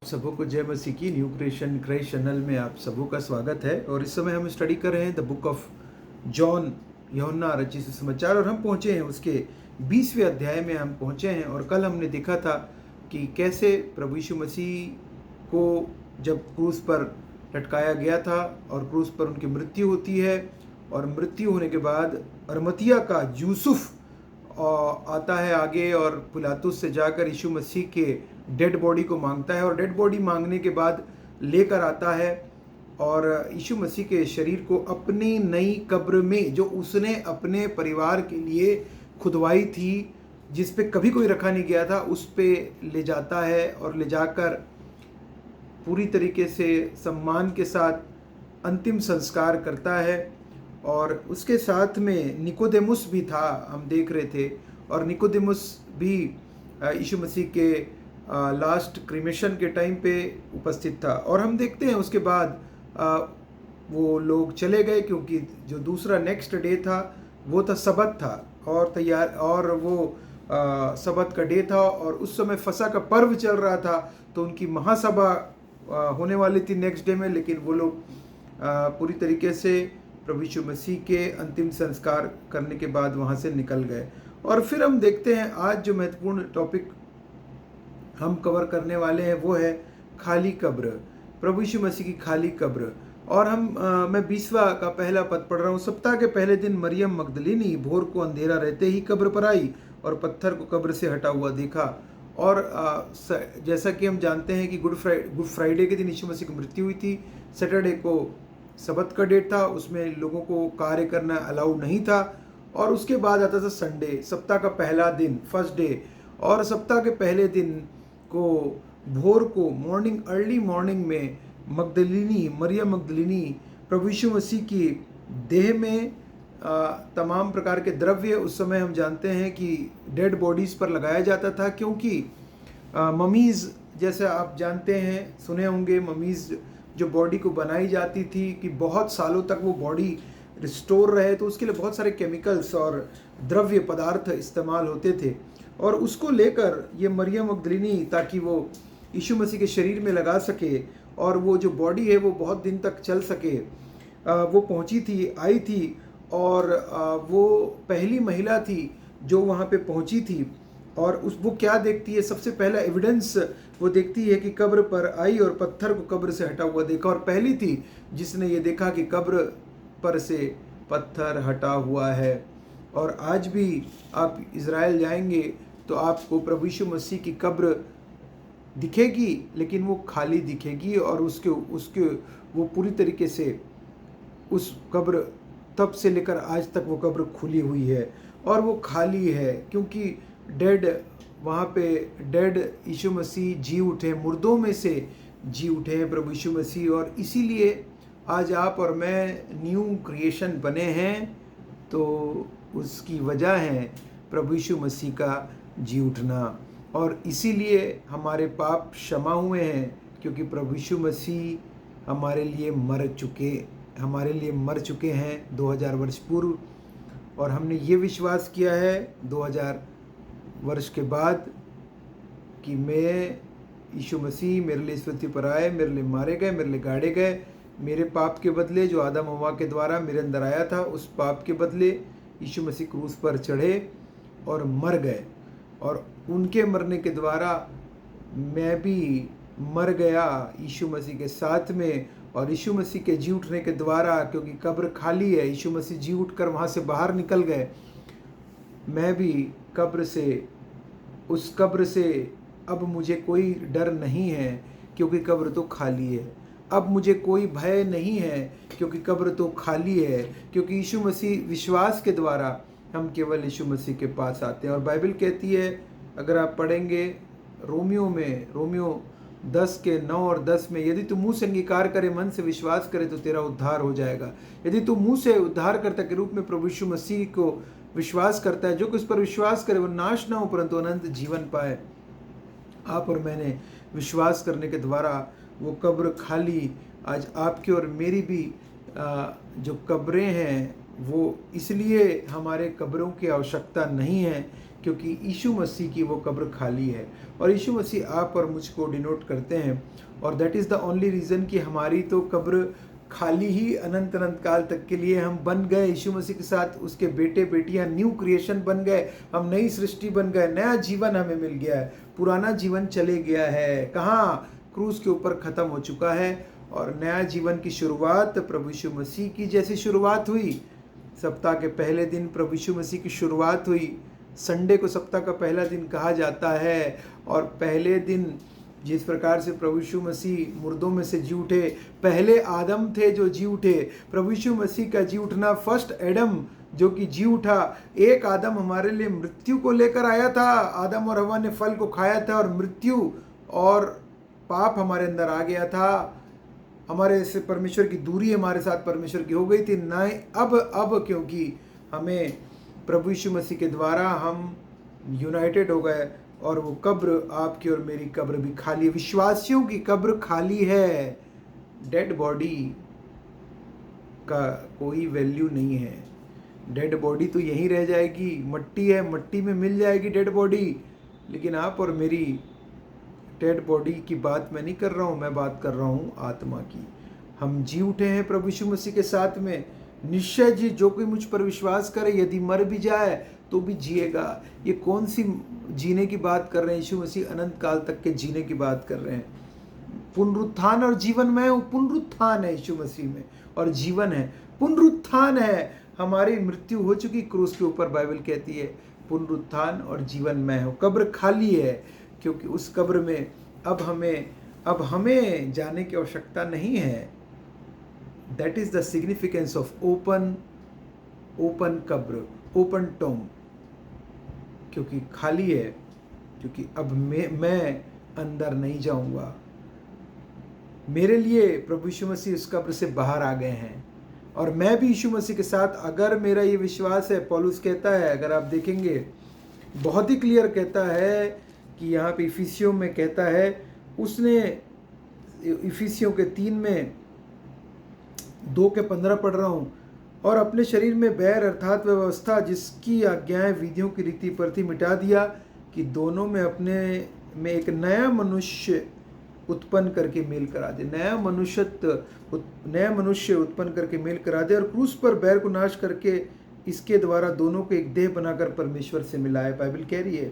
सबों को जय मसीह की न्यू क्रिएशन क्राइस्ट चैनल में आप सबों का स्वागत है। और इस समय हम स्टडी कर रहे हैं द बुक ऑफ जॉन, यूहन्ना रचित सुसमाचार, और हम पहुंचे हैं उसके 20वें अध्याय में हम पहुंचे हैं। और कल हमने देखा था कि कैसे प्रभु यीशु मसीह को जब क्रूस पर लटकाया गया था और क्रूस पर उनकी मृत्यु होती है, और मृत्यु होने के बाद अरमतिया का यूसुफ आता है आगे और पिलातुस से जाकर यीशु मसीह के डेड बॉडी को मांगता है, और डेड बॉडी मांगने के बाद लेकर आता है और यीशु मसीह के शरीर को अपनी नई कब्र में, जो उसने अपने परिवार के लिए खुदवाई थी, जिस पे कभी कोई रखा नहीं गया था, उस पे ले जाता है और ले जाकर पूरी तरीके से सम्मान के साथ अंतिम संस्कार करता है। और उसके साथ में निकोदेमुस भी था, हम देख रहे थे, और निकोदेमुस भी यीशु मसीह के लास्ट क्रीमेशन के टाइम पे उपस्थित था। और हम देखते हैं उसके बाद वो लोग चले गए, क्योंकि जो दूसरा नेक्स्ट डे था वो था सबत था, और वो सबत का डे था, और उस समय फसह का पर्व चल रहा था, तो उनकी महासभा होने वाली थी नेक्स्ट डे में। लेकिन वो लोग पूरी तरीके से प्रभु यीशु मसीह के अंतिम संस्कार करने के बाद वहाँ से निकल गए। और फिर हम देखते हैं आज जो महत्वपूर्ण टॉपिक हम कवर करने वाले हैं वो है खाली कब्र, प्रभु यीशु मसीह की खाली कब्र। और मैं 20वां का पहला पद पढ़ रहा हूँ। सप्ताह के पहले दिन मरियम मगदलीनी भोर को अंधेरा रहते ही कब्र पर आई और पत्थर को कब्र से हटा हुआ देखा। और जैसा कि हम जानते हैं कि गुड फ्राइडे के दिन यीशु मसीह की मृत्यु हुई थी। सैटरडे को सबत का डेट था, उसमें लोगों को कार्य करना अलाउ नहीं था। और उसके बाद आता था संडे, सप्ताह का पहला दिन, फर्स्ट डे। और सप्ताह के पहले दिन को भोर को मॉर्निंग, अर्ली मॉर्निंग में मरियम मगदलीनी प्रभु यीशु मसीह की देह में तमाम प्रकार के द्रव्य, उस समय हम जानते हैं कि डेड बॉडीज़ पर लगाया जाता था, क्योंकि ममीज़, जैसे आप जानते हैं, सुने होंगे, ममीज़ जो बॉडी को बनाई जाती थी कि बहुत सालों तक वो बॉडी रिस्टोर रहे, तो उसके लिए बहुत सारे केमिकल्स और द्रव्य पदार्थ इस्तेमाल होते थे। और उसको लेकर ये मरियम मगदलीनी, ताकि वो यीशु मसीह के शरीर में लगा सके और वो जो बॉडी है वो बहुत दिन तक चल सके, वो पहुंची थी, आई थी। और वो पहली महिला थी जो वहाँ पे पहुंची थी। और वो क्या देखती है, सबसे पहला एविडेंस वो देखती है कि कब्र पर आई और पत्थर को कब्र से हटा हुआ देखा, और पहली थी जिसने ये देखा कि कब्र पर से पत्थर हटा हुआ है। और आज भी आप इज़राइल जाएंगे तो आपको प्रभु यीशु मसीह की कब्र दिखेगी, लेकिन वो खाली दिखेगी, और उसके वो पूरी तरीके से उस कब्र तब से लेकर आज तक वो कब्र खुली हुई है और वो खाली है, क्योंकि डेड, वहाँ पे डेड यीशु मसीह जी उठे, मुर्दों में से जी उठे हैं प्रभु यीशु मसीह। और इसीलिए आज आप और मैं न्यू क्रिएशन बने हैं, तो उसकी वजह है प्रभु यीशु मसीह का जी उठना। और इसीलिए हमारे पाप क्षमा हुए हैं, क्योंकि प्रभु यीशु मसीह हमारे लिए मर चुके हैं 2000 वर्ष पूर्व। और हमने ये विश्वास किया है 2000 वर्ष के बाद कि यीशु मसीह मेरे लिए इस पृथ्वी पर आए, मेरे लिए मारे गए, मेरे लिए गाड़े गए, मेरे पाप के बदले जो आदम हव्वा के द्वारा मेरे अंदर आया था, उस पाप के बदले यीशु मसीह क्रूस पर चढ़े और मर गए। और उनके मरने के द्वारा मैं भी मर गया यीशु मसीह के साथ में। और यीशु मसीह के जी उठने के द्वारा, क्योंकि कब्र खाली है, यीशु मसीह जी उठकर वहाँ से बाहर निकल गए, मैं भी उस कब्र से अब मुझे कोई डर नहीं है, क्योंकि कब्र तो खाली है। अब मुझे कोई भय नहीं है, क्योंकि कब्र तो खाली है, क्योंकि यीशु मसीह, विश्वास के द्वारा हम केवल यीशु मसीह के पास आते हैं। और बाइबल कहती है, अगर आप पढ़ेंगे रोमियो 10 के 9 और 10 में, यदि तू मुँह से अंगीकार करे, मन से विश्वास करे, तो तेरा उद्धार हो जाएगा। यदि तू मुँह से उद्धारकर्ता के रूप में प्रभु यीशु मसीह को विश्वास करता है, जो कि उस पर विश्वास करे वो नाश ना हो परंतु अनंत जीवन पाए। आप और मैंने विश्वास करने के द्वारा वो कब्र खाली, आज आपकी और मेरी भी जो कब्रें हैं, वो इसलिए हमारे कब्रों की आवश्यकता नहीं है, क्योंकि यीशु मसीह की वो कब्र खाली है और यीशु मसीह आप और मुझको डिनोट करते हैं। और that is the only reason कि हमारी तो कब्र खाली ही अनंत अनंत काल तक के लिए। हम बन गए यीशु मसीह के साथ उसके बेटे बेटियां, न्यू क्रिएशन बन गए, हम नई सृष्टि बन गए, नया जीवन हमें मिल गया है। पुराना जीवन चले गया है, कहाँ, क्रूस के ऊपर ख़त्म हो चुका है और नया जीवन की शुरुआत प्रभु यीशु मसीह की जैसी शुरुआत हुई। सप्ताह के पहले दिन प्रभु यीशु मसीह की शुरुआत हुई। संडे को सप्ताह का पहला दिन कहा जाता है और पहले दिन जिस प्रकार से प्रभु यीशु मसीह मुर्दों में से जी उठे, पहले आदम थे जो जी उठे, प्रभु यीशु मसीह का जी उठना, फर्स्ट एडम जो कि जी उठा। एक आदम हमारे लिए मृत्यु को लेकर आया था, आदम और हवा ने फल को खाया था और मृत्यु और पाप हमारे अंदर आ गया था। हमारे से परमेश्वर की दूरी हमारे साथ परमेश्वर की हो गई थी। न अब क्योंकि हमें प्रभु यीशु मसीह के द्वारा हम यूनाइटेड हो गए और वो कब्र, आपकी और मेरी कब्र भी खाली है। विश्वासियों की कब्र खाली है। डेड बॉडी का कोई वैल्यू नहीं है। डेड बॉडी तो यहीं रह जाएगी, मट्टी है, मट्टी में मिल जाएगी डेड बॉडी। लेकिन आप और मेरी डेड बॉडी की बात मैं नहीं कर रहा हूँ, मैं बात कर रहा हूँ आत्मा की। हम जी उठे हैं प्रभु यीशु मसीह के साथ में। निश्चय जी, जो कोई मुझ पर विश्वास करे यदि मर भी जाए तो भी जिएगा। ये कौन सी जीने की बात कर रहे हैं? यीशु मसीह अनंत काल तक के जीने की बात कर रहे हैं। पुनरुत्थान और जीवन मैं हूँ। पुनरुत्थान है यीशु मसीह में और जीवन है, पुनरुत्थान है। हमारी मृत्यु हो चुकी क्रूस के ऊपर, बाइबल कहती है पुनरुत्थान और जीवन मैं हूँ। कब्र खाली है क्योंकि उस कब्र में अब हमें जाने की आवश्यकता नहीं है। That is the significance of open कब्र, ओपन टॉम, क्योंकि खाली है, क्योंकि अब मैं अंदर नहीं जाऊंगा। मेरे लिए प्रभु यीशु मसीह उस कब्र से बाहर आ गए हैं और मैं भी यीशु मसीह के साथ, अगर मेरा ये विश्वास है, पौलुस कहता है, अगर आप देखेंगे बहुत ही क्लियर कहता है कि यहाँ पे इफिसियों में कहता है, उसने इफिसियों के 3 में 2 के 15 पढ़ रहा हूँ, और अपने शरीर में बैर अर्थात व्यवस्था जिसकी आज्ञाएं विधियों की रीति पर थी मिटा दिया, कि दोनों में अपने में एक नया मनुष्य उत्पन्न करके मेल करा दे। नया मनुष्य उत्पन्न करके मेल करा दे और क्रूस पर बैर को नाश करके इसके द्वारा दोनों को एक देह बनाकर परमेश्वर से मिलाए। बाइबल कह रही है,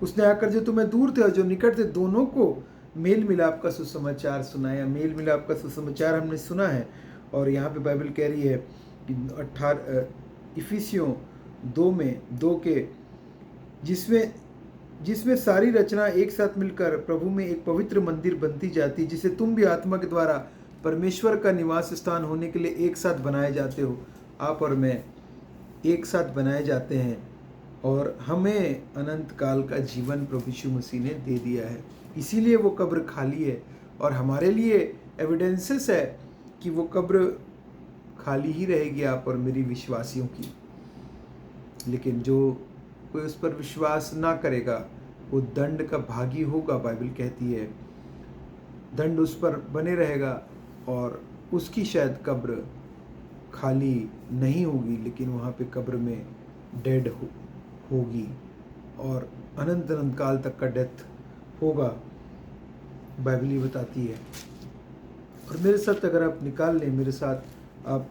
उसने आकर जो तुम्हें दूर थे और जो निकट थे दोनों को मेल मिलाप का सुसमाचार सुनाया। मेल मिलाप का सुसमाचार हमने सुना है। और यहाँ पे बाइबल कह रही है कि 18 इफिसियों 2 में 2 के, जिसमें सारी रचना एक साथ मिलकर प्रभु में एक पवित्र मंदिर बनती जाती, जिसे तुम भी आत्मा के द्वारा परमेश्वर का निवास स्थान होने के लिए एक साथ बनाए जाते हो। आप और मैं एक साथ बनाए जाते हैं और हमें अनंत काल का जीवन प्रभु यीशु मसीह ने दे दिया है। इसीलिए वो कब्र खाली है और हमारे लिए एविडेंसेस है कि वो कब्र खाली ही रहेगी आप और मेरी विश्वासियों की। लेकिन जो कोई उस पर विश्वास ना करेगा वो दंड का भागी होगा। बाइबल कहती है दंड उस पर बने रहेगा और उसकी शायद कब्र खाली नहीं होगी, लेकिन वहाँ पे कब्र में डेड होगी और अनंत अनंत काल तक का डेथ होगा, बाइबल ही बताती है। और मेरे साथ अगर आप निकाल लें, मेरे साथ आप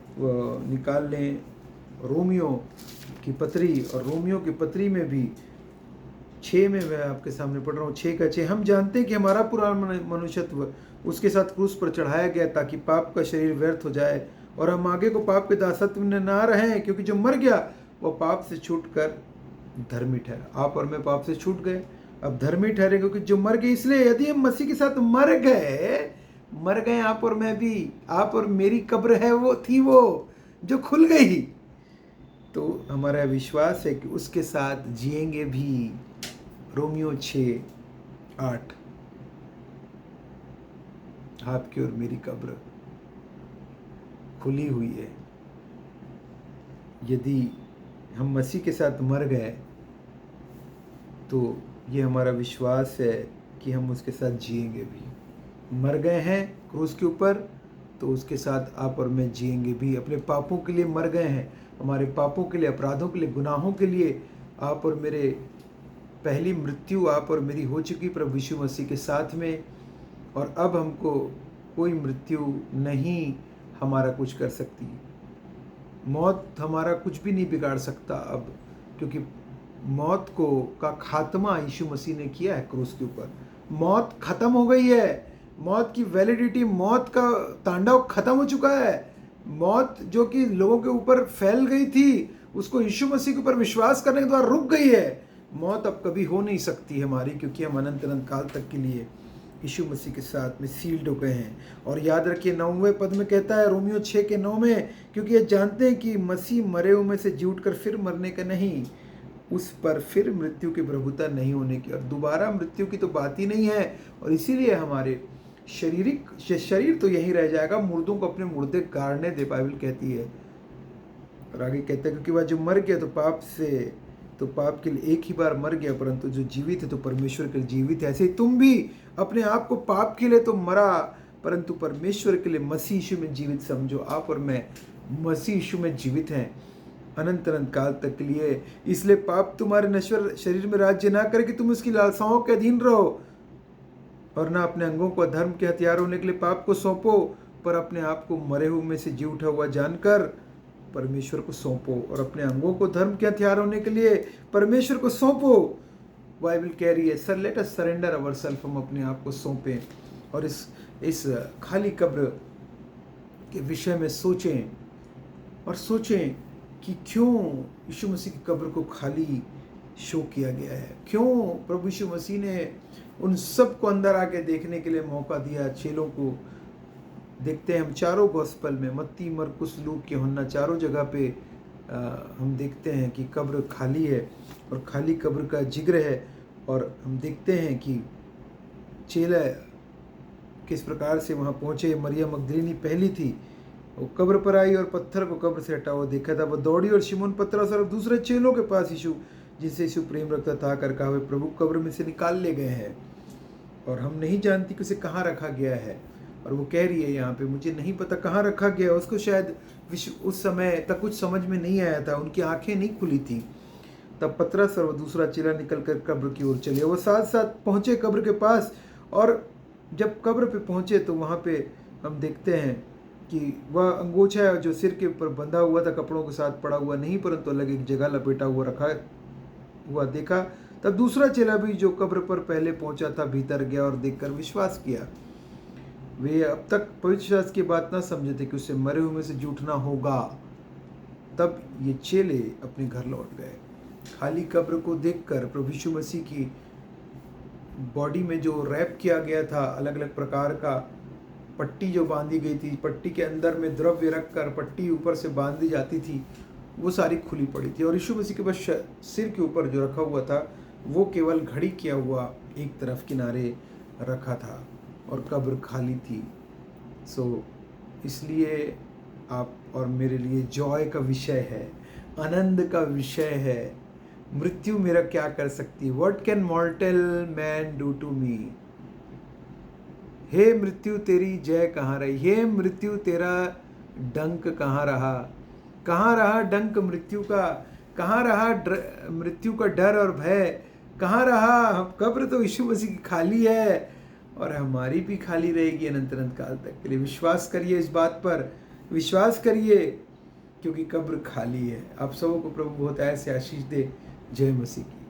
निकाल लें रोमियो की पत्री, और रोमियो की पत्री में भी 6 में मैं आपके सामने पढ़ रहा हूँ, 6 का 6। हम जानते हैं कि हमारा पुराना मनुष्यत्व उसके साथ क्रूस पर चढ़ाया गया ताकि पाप का शरीर व्यर्थ हो जाए और हम आगे को पाप के दासत्व में ना रहें, क्योंकि जो मर गया वो पाप से छूटकर धर्मी ठहरा। आप और मैं पाप से छूट गए, अब धर्मी ठहरे, क्योंकि जो मर गए। इसलिए यदि हम मसीह के साथ मर गए आप और मैं भी, आप और मेरी कब्र है वो थी वो जो खुल गई, तो हमारा विश्वास है कि उसके साथ जिएंगे भी। रोमियो 6:8, आपकी और मेरी कब्र खुली हुई है। यदि हम मसीह के साथ मर गए तो ये हमारा विश्वास है कि हम उसके साथ जिएंगे भी। मर गए हैं क्रूस के ऊपर तो उसके साथ आप और मैं जिएंगे भी। अपने पापों के लिए मर गए हैं, हमारे पापों के लिए, अपराधों के लिए, गुनाहों के लिए आप और मेरे पहली मृत्यु आप और मेरी हो चुकी प्रभु यीशु मसीह के साथ में, और अब हमको कोई मृत्यु नहीं हमारा कुछ कर सकती। मौत हमारा कुछ भी नहीं बिगाड़ सकता अब, क्योंकि मौत को का खात्मा यीशु मसीह ने किया है क्रूस के ऊपर। मौत खत्म हो गई है, मौत की वैलिडिटी, मौत का तांडव खत्म हो चुका है। मौत जो कि लोगों के ऊपर फैल गई थी, उसको यीशु मसीह के ऊपर विश्वास करने के द्वारा रुक गई है। मौत अब कभी हो नहीं सकती हमारी, क्योंकि हम अनंत अनंत काल तक के लिए यीशु मसीह के साथ में सील्ड हो गए हैं। और याद रखिए 9वें पद में कहता है रोमियो 6:9 में, क्योंकि ये जानते हैं कि मसीह मरे हुए में से जी उठकर फिर मरने का नहीं, उस पर फिर मृत्यु की प्रभुता नहीं होने की, और दोबारा मृत्यु की तो बात ही नहीं है। और इसीलिए हमारे शरीर तो यही रह जाएगा, मुर्दों को अपने मुर्दे गाड़ने दे, बाइबल कहती है। और आगे कहते हैं क्योंकि वह जो मर गया तो पाप के लिए एक ही बार मर गया, परंतु जो जीवित है तो परमेश्वर के लिए जीवित है। ऐसे ही तुम भी अपने आप को पाप के लिए तो मरा, परंतु परमेश्वर के लिए मसीह यीशु में जीवित समझो। आप और मैं मसीह यीशु में जीवित हैं अनंत अनंत काल तक के लिए। इसलिए पाप तुम्हारे नश्वर शरीर में राज्य ना करे कि तुम उसकी लालसाओं के अधीन रहो, और ना अपने अंगों को धर्म के हथियार होने के लिए पाप को सौंपो, पर अपने आप को मरे हुए में से जी उठा हुआ जानकर परमेश्वर को सौंपो, और अपने अंगों को धर्म के हथियार होने के लिए परमेश्वर को सौंपो। बाइबल कह रही है sir let us surrender our self, हम अपने आप को सौंपें और इस खाली कब्र के विषय में सोचें, और सोचें कि क्यों यीशु मसीह की कब्र को खाली शो किया गया है, क्यों प्रभु यीशु मसीह ने उन सब को अंदर आके देखने के लिए मौका दिया। चेलों को देखते हैं हम चारों गॉस्पल में, मत्ती, मरकुस, लूक, यूहन्ना, चारों जगह पे हम देखते हैं कि कब्र खाली है और खाली कब्र का जिक्र है। और हम देखते हैं कि चेला किस प्रकार से वहाँ पहुँचे। मरियम मगदलीनी पहली थी, वो कब्र पर आई और पत्थर को कब्र से हटा हुआ देखा था। वो दौड़ी और शिमोन पतरस और दूसरे चेलों के पास यीशु जिनसे यीशु प्रेम रखता था कर कहा, वे प्रभु कब्र में से निकाल ले गए हैं और हम नहीं जानती कि उसे कहाँ रखा गया है। और वो कह रही है यहाँ पे, मुझे नहीं पता कहाँ रखा गया। उसको शायद उस समय तक कुछ समझ में नहीं आया था, उनकी आंखें नहीं खुली थी। तब पतरस और वो दूसरा चेला निकल कर कब्र की ओर चले। वो साथ साथ पहुँचे कब्र के पास, और जब कब्र पे पहुँचे तो वहाँ पे हम देखते हैं कि वह अंगोछा जो सिर के ऊपर बंधा हुआ था कपड़ों के साथ पड़ा हुआ नहीं, परंतु अलग एक जगह लपेटा हुआ रखा हुआ देखा। तब दूसरा चेला भी जो कब्र पर पहले पहुंचा था भीतर गया और देखकर विश्वास किया। वे अब तक पवित्र शास्त्र की बात ना समझे थे कि उसे मरे हुए में से जूठना होगा। तब ये चेले अपने घर लौट गए। खाली कब्र को देखकर प्रभु यीशु मसीह की बॉडी में जो रैप किया गया था, अलग अलग प्रकार का पट्टी जो बांधी गई थी, पट्टी के अंदर में द्रव्य रखकर पट्टी ऊपर से बांधी जाती थी, वो सारी खुली पड़ी थी। और यीशु मसीह के बस सिर के ऊपर जो रखा हुआ था वो केवल घड़ी किया हुआ एक तरफ किनारे रखा था और कब्र खाली थी। इसलिए आप और मेरे लिए जॉय का विषय है, आनंद का विषय है। मृत्यु मेरा क्या कर सकती है? What can mortal man do to me? हे मृत्यु तेरी जय कहाँ रही? हे मृत्यु तेरा डंक कहाँ रहा? कहाँ रहा डंक मृत्यु का? कहाँ रहा मृत्यु का डर और भय? कहाँ रहा? कब्र तो यीशु मसीह की खाली है और हमारी भी खाली रहेगी अनंत अनंत काल तक के लिए। विश्वास करिए इस बात पर, विश्वास करिए, क्योंकि कब्र खाली है। आप सबों को प्रभु बहुत ऐसे आशीष दे। जय मसीह की।